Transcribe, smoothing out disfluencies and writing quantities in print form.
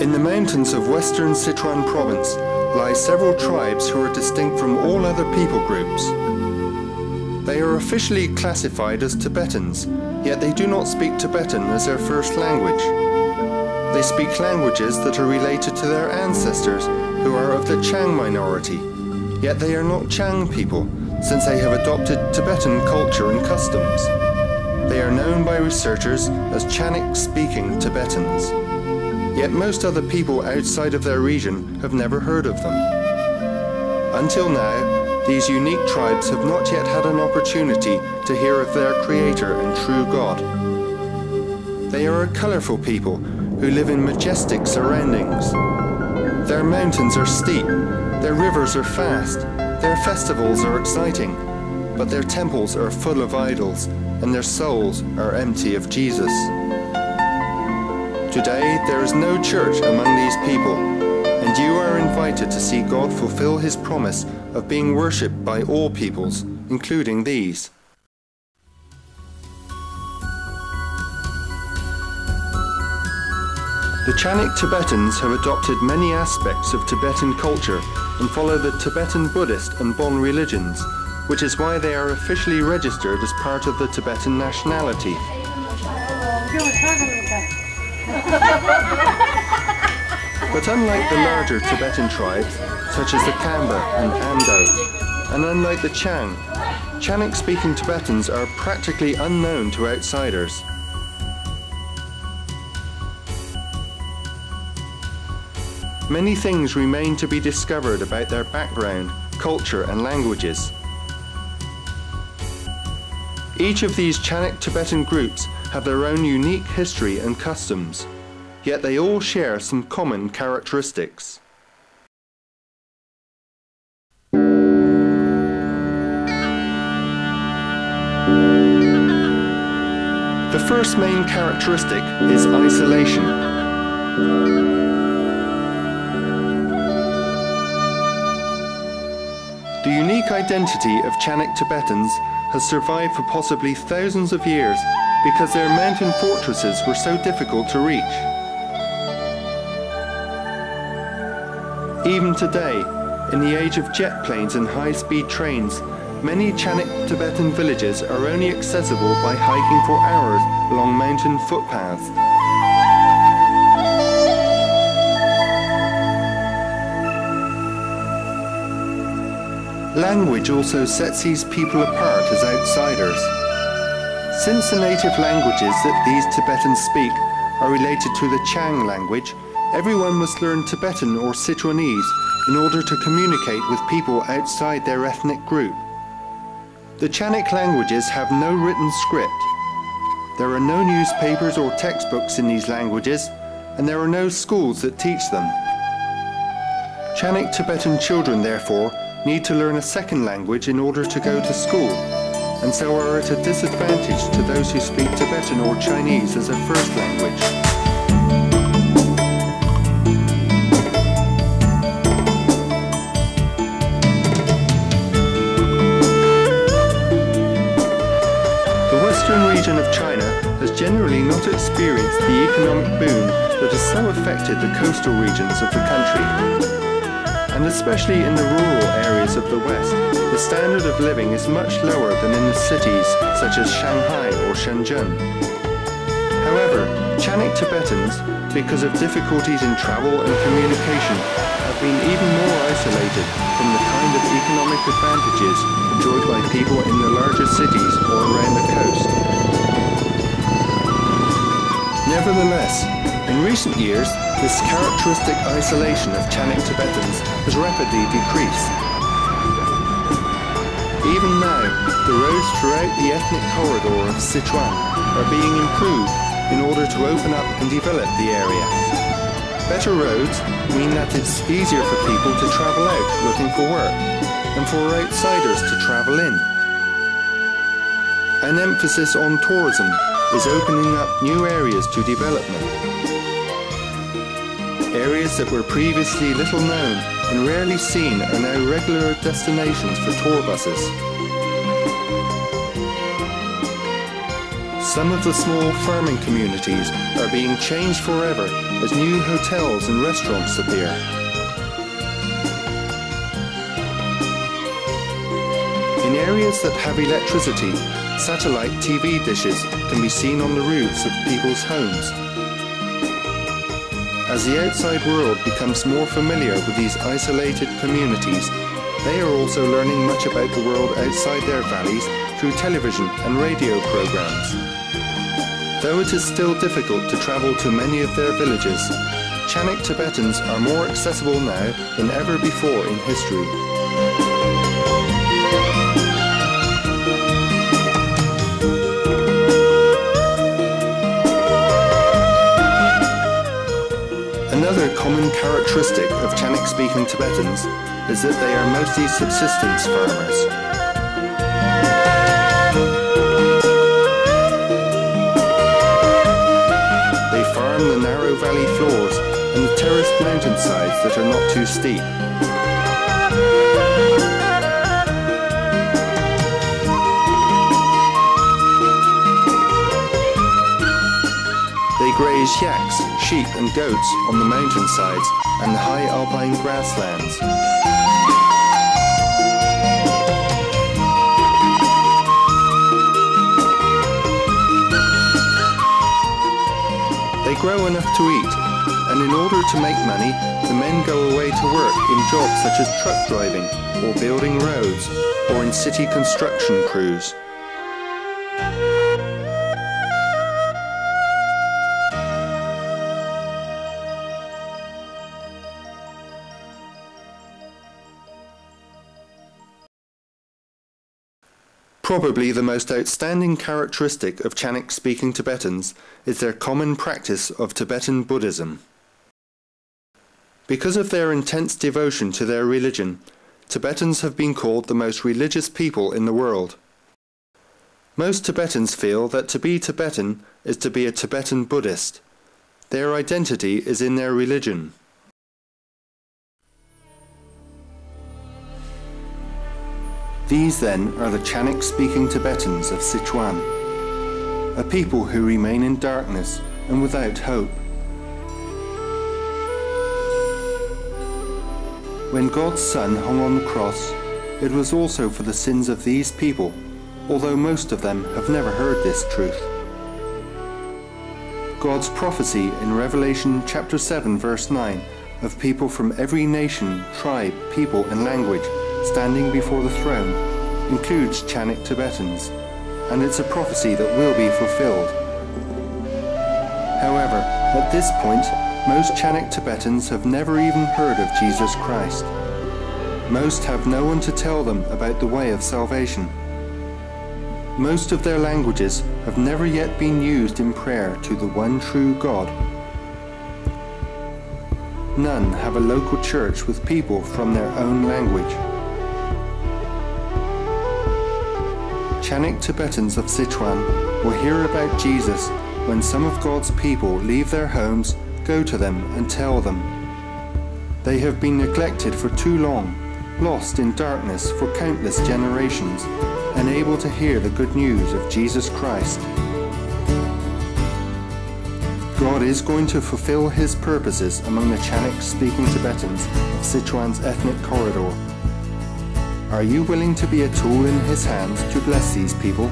In the mountains of western Sichuan province lie several tribes who are distinct from all other people groups. They are officially classified as Tibetans, yet they do not speak Tibetan as their first language. They speak languages that are related to their ancestors, who are of the Qiang minority, yet they are not Qiang people, since they have adopted Tibetan culture and customs. They are known by researchers as Qiangic-speaking Tibetans. Yet most other people outside of their region have never heard of them. Until now, these unique tribes have not yet had an opportunity to hear of their creator and true God. They are a colourful people who live in majestic surroundings. Their mountains are steep, their rivers are fast, their festivals are exciting, but their temples are full of idols and their souls are empty of Jesus. Today, there is no church among these people, and you are invited to see God fulfill His promise of being worshipped by all peoples, including these. The Qiangic Tibetans have adopted many aspects of Tibetan culture and follow the Tibetan Buddhist and Bon religions, which is why they are officially registered as part of the Tibetan nationality. But unlike the larger Tibetan tribes, such as the Kamba and Amdo, and unlike the Qiang, Qiangic-speaking Tibetans are practically unknown to outsiders. Many things remain to be discovered about their background, culture and languages. Each of these Qiangic Tibetan groups have their own unique history and customs, yet they all share some common characteristics. The first main characteristic is isolation. The unique identity of Qiangic Tibetans has survived for possibly thousands of years because their mountain fortresses were so difficult to reach. Even today, in the age of jet planes and high-speed trains, many Qiangic Tibetan villages are only accessible by hiking for hours along mountain footpaths. Language also sets these people apart as outsiders. Since the native languages that these Tibetans speak are related to the Qiang language, everyone must learn Tibetan or Sichuanese in order to communicate with people outside their ethnic group. The Qiangic languages have no written script. There are no newspapers or textbooks in these languages, and there are no schools that teach them. Qiangic Tibetan children, therefore, need to learn a second language in order to go to school, and so are at a disadvantage to those who speak Tibetan or Chinese as a first language. The western region of China has generally not experienced the economic boom that has so affected the coastal regions of the country. And especially in the rural areas of the West, the standard of living is much lower than in the cities such as Shanghai or Shenzhen. However, Qiangic Tibetans, because of difficulties in travel and communication, have been even more isolated from the kind of economic advantages enjoyed by people in the larger cities or around the coast. Nevertheless, in recent years, this characteristic isolation of Qiangic Tibetans has rapidly decreased. Even now, the roads throughout the ethnic corridor of Sichuan are being improved in order to open up and develop the area. Better roads mean that it's easier for people to travel out looking for work, and for outsiders to travel in. An emphasis on tourism is opening up new areas to development. Areas that were previously little known and rarely seen are now regular destinations for tour buses. Some of the small farming communities are being changed forever as new hotels and restaurants appear. In areas that have electricity, satellite TV dishes can be seen on the roofs of people's homes. As the outside world becomes more familiar with these isolated communities, they are also learning much about the world outside their valleys through television and radio programs. Though it is still difficult to travel to many of their villages, Qiangic Tibetans are more accessible now than ever before in history. Another common characteristic of Qiangic-speaking Tibetans is that they are mostly subsistence farmers. They farm the narrow valley floors and the terraced mountainsides that are not too steep. They graze yaks, sheep and goats on the mountainsides and the high alpine grasslands. They grow enough to eat, and in order to make money, the men go away to work in jobs such as truck driving, or building roads, or in city construction crews. Probably the most outstanding characteristic of Qiangic-speaking Tibetans is their common practice of Tibetan Buddhism. Because of their intense devotion to their religion, Tibetans have been called the most religious people in the world. Most Tibetans feel that to be Tibetan is to be a Tibetan Buddhist. Their identity is in their religion. These then are the Qiangic-speaking Tibetans of Sichuan, a people who remain in darkness and without hope. When God's Son hung on the cross, it was also for the sins of these people, although most of them have never heard this truth. God's prophecy in Revelation chapter 7 verse 9 of people from every nation, tribe, people and language standing before the throne includes Qiangic Tibetans, and it's a prophecy that will be fulfilled. However, at this point, most Qiangic Tibetans have never even heard of Jesus Christ. Most have no one to tell them about the way of salvation. Most of their languages have never yet been used in prayer to the one true God. None have a local church with people from their own language. Qiangic Tibetans of Sichuan will hear about Jesus when some of God's people leave their homes, go to them and tell them. They have been neglected for too long, lost in darkness for countless generations, unable to hear the good news of Jesus Christ. God is going to fulfill His purposes among the Qiangic-speaking Tibetans of Sichuan's ethnic corridor. Are you willing to be a tool in His hands to bless these people?